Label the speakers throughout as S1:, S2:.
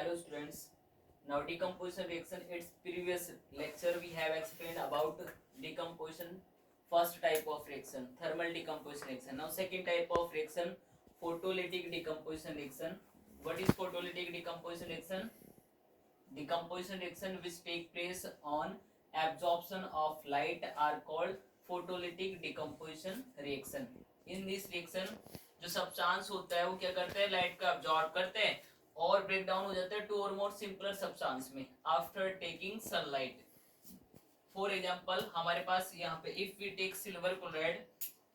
S1: Hello students. Now decomposition reaction. Its previous lecture we have explained about decomposition. First type of reaction, thermal decomposition reaction. Now second type of reaction, photolytic decomposition reaction. What is photolytic decomposition reaction? Decomposition reaction which take place on absorption of light are called photolytic decomposition reaction. In this reaction जो substance होता है वो क्या करते हैं, light का absorb करते हैं और ब्रेक डाउन हो जाता है टू और मोर सिंपलर सब्सटेंस में after taking sunlight. For example हमारे पास यहाँ पे if we take silver chloride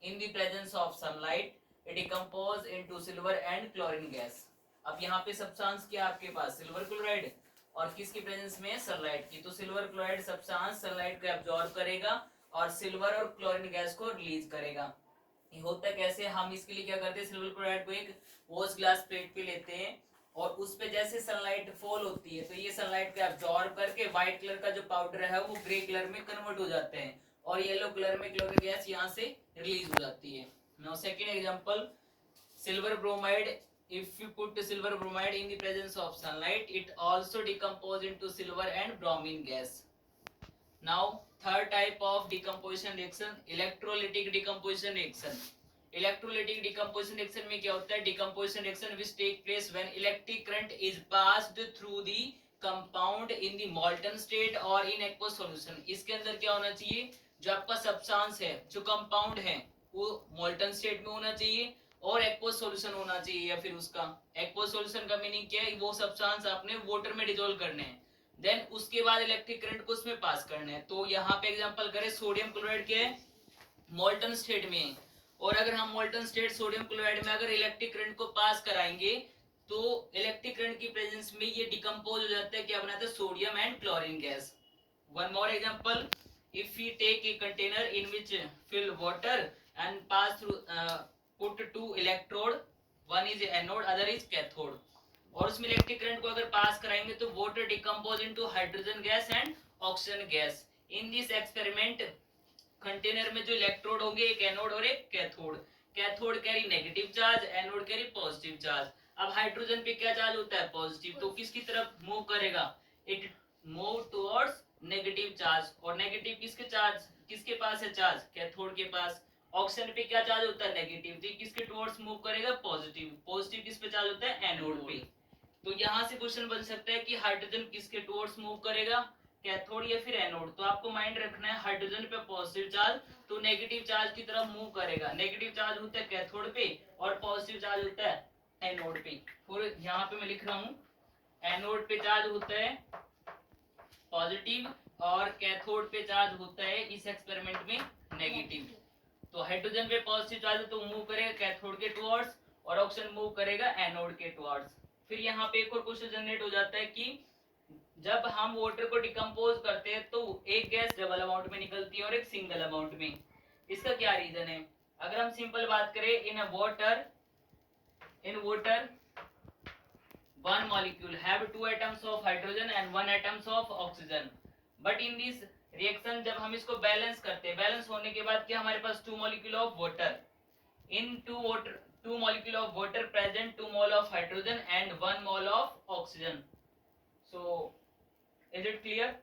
S1: in the presence of sunlight it decompose into silver and chlorine gas. अब यहाँ पे सब्सटेंस क्या आपके पास सिल्वर क्लोराइड और किसकी प्रेजेंस में सनलाइट की. तो सिल्वर क्लोराइड सब्सटेंस सनलाइट को एब्जॉर्ब करेगा और सिल्वर और क्लोरीन गैस को रिलीज करेगा. ये होता है कैसे, हम इसके लिए क्या करते हैं, सिल्वर क्लोराइड को एक वॉश ग्लास प्लेट पे लेते हैं और उस पे जैसे सनलाइट फॉल होती है तो ये सनलाइट को एब्जॉर्ब करके व्हाइट कलर का जो पाउडर है वो ग्रे कलर में कन्वर्ट हो जाते हैं और येलो कलर में क्लोरीन गैस यहाँ से रिलीज हो जाती है. Now second example, silver bromide. If you put silver bromide in the presence of sunlight, it also decompose into silver and bromine gas. Now, third type of decomposition reaction, electrolytic decomposition reaction. Electrolytic decomposition reaction में क्या होता है, decomposition reaction which take place when electric current is passed through the compound in the molten state or in aqueous solution. इसके अंदर क्या होना चाहिए, जो आपका सब्सटेंस है, जो कंपाउंड है, वो molten state में होना चाहिए और एक्वस सॉल्यूशन होना चाहिए. या फिर उसका एक्वस सॉल्यूशन का मीनिंग क्या है, वो सब्सटेंस आपने वाटर में डिसॉल्व करने हैं, देन उसके बाद इलेक्ट्रिक करंट को उसमें पास करना है. तो यहाँ पे एग्जांपल करें, सोडियम क्लोराइड क्या है, मोल्टन स्टेट में है और अगर हम मोल्टन स्टेट सोडियम क्लोराइड में अगर इलेक्ट्रिक करंट को पास कराएंगे तो इलेक्ट्रिक करंट की प्रेजेंस में ये डिकम्पोज हो जाता है, क्या बनाता है, sodium and chlorine gas. One more example, if we take a container in which fill water and pass through put two electrode, one is anode other is cathode, और उसमें इलेक्ट्रिक करंट को अगर पास कराएंगे तो water decompose into hydrogen gas and oxygen gas. In this experiment container में जो electrode होंगे, एक एनोड और एक cathode. Cathode carry negative charge, anode carry positive charge. अब हाइड्रोजन पे क्या चार्ज होता है, पॉजिटिव, तो किसकी तरफ मूव करेगा, it move towards negative charge. और नेगेटिव किसके चार्ज, किसके पास है चार्ज, कैथोड के पास. ऑक्सीजन पे क्या चार्ज होता है, नेगेटिव, तो किसके टुवर्ड्स मूव करेगा, पॉजिटिव. पॉजिटिव किस पे चार्ज होता है, एनोड पे. तो यहाँ से क्वेश्चन बन सकता है कि हाइड्रोजन किसके टुवर्ड्स मूव करेगा, कैथोड या फिर एनोड. तो आपको माइंड रखना है हाइड्रोजन पे पॉजिटिव चार्ज तो नेगेटिव चार्ज की तरफ मूव करेगा. नेगेटिव चार्ज होता है कैथोड पे और पॉजिटिव चार्ज होता है एनोड पे. फिर यहाँ पे मैं लिख रहा हूँ, एनोड पे चार्ज होता है पॉजिटिव और कैथोड पे चार्ज होता है इस एक्सपेरिमेंट में नेगेटिव. तो हाइड्रोजन पे पॉजिटिव चार्ज है तो मूव करेगा कैथोड के टुवर्ड्स और ऑक्सीजन मूव करेगा एनोड के टुवर्ड्स. फिर यहाँ पे एक और क्वेश्चन जनरेट हो जाता है कि जब हम वाटर को डिकम्पोज करते हैं तो एक गैस डबल अमाउंट में निकलती है और एक सिंगल अमाउंट में. इसका क्या रीजन है, अगर हम सिंपल बात करें, in water one molecule have two atoms of hydrogen and one atoms of oxygen, but in this reaction जब हम इसको बैलेंस करते हैं, बैलेंस होने के बाद क्या हमारे पास two molecule of water, in two molecule of water present 2 mole of hydrogen and 1 mole of oxygen. So is it clear.